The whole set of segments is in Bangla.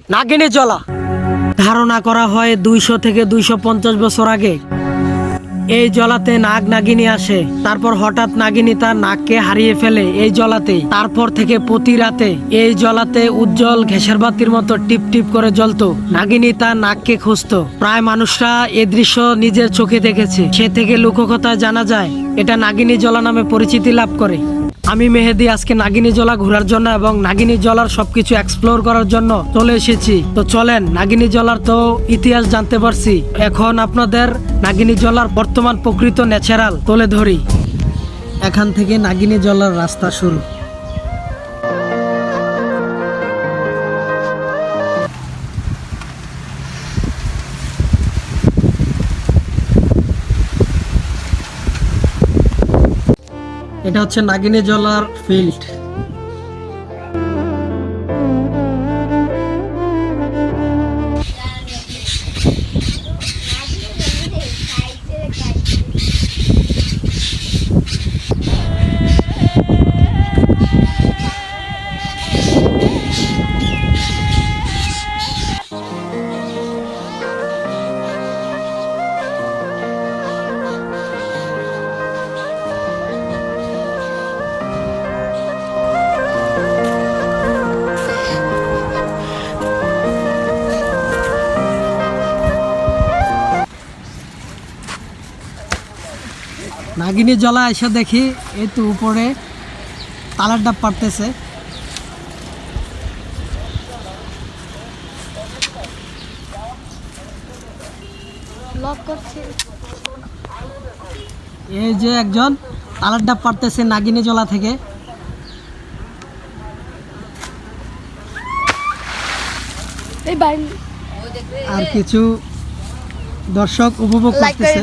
নাগিনী জলা। ধারণা করা হয় 200 থেকে 250 বছর আগে এই জলাতে নাগ নাগিনী আসে। তারপর হঠাৎ নাগিনী তার নাককে হারিয়ে ফেলে এই জলাতেই। তারপর থেকে প্রতি রাতে এই জলাতে উজ্জ্বল ঘেঁষের বাতির মতো টিপ টিপ করে জ্বলতো। নাগিনী তার নাককে খুঁজতো। প্রায় মানুষরা এ দৃশ্য নিজের চোখে দেখেছে। সে থেকে লোককথায় জানা যায় এটা নাগিনী জলা নামে পরিচিতি লাভ করে। আমি মেহেদি আজকে নাগিনী জলা ঘোরার জন্য এবং নাগিনী জলার সবকিছু এক্সপ্লোর করার জন্য চলে এসেছি। তো চলেন, নাগিনী জলার তো ইতিহাস জানতে পারছি, এখন আপনাদের নাগিনী জলার বর্তমান প্রকৃত ন্যাচারাল তুলে ধরি। এখান থেকে নাগিনী জলার রাস্তা শুরু। এটা হচ্ছে নাগিনী জলার ফিল্ড। নাগিনী জলা এসে দেখি এই তো উপরে তালার ডাব পারতেছে। এই যে একজন তালার ডাব পারতেছে নাগিনী জলা থেকে। আর কিছু দর্শক উপভোগ করতেছে।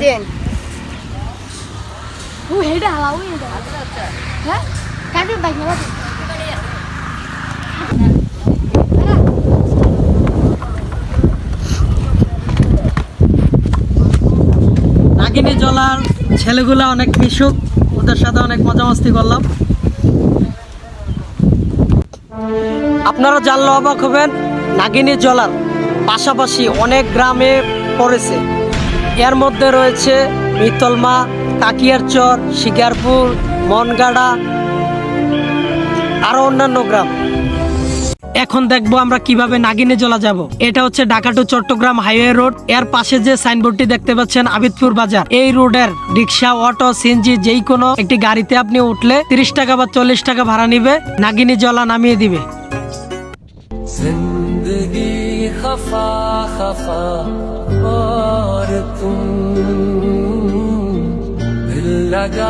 নাগিনী জলার ছেলেগুলা অনেক মিশুক, ওদের সাথে অনেক মজা মাস্তি করলাম। আপনারা জানলে অবাক হবেন, নাগিনী জলার পাশাপাশি অনেক গ্রামে পড়েছে। এর মধ্যে রয়েছে মিতলমা, কাকিয়ারচর, শিকারপুর, মনগাড়া, আরো অন্যান্য গ্রাম। এখন দেখবো আমরা কিভাবে নাগিনী জলা যাব। এটা হচ্ছে Dhaka to Chittagong highway road. এর পাশে যে সাইনবোর্ডটি দেখতে পাচ্ছেন আবিদপুর বাজার, এই রোডের রিক্সা, অটো, সিএনজি যেই কোনো একটি গাড়িতে আপনি উঠলে 30 টাকা বা 40 টাকা ভাড়া নিবে, নাগিনী জলা নামিয়ে দিবে। জিন্দেগি খফা খফা और तुम दिल लगा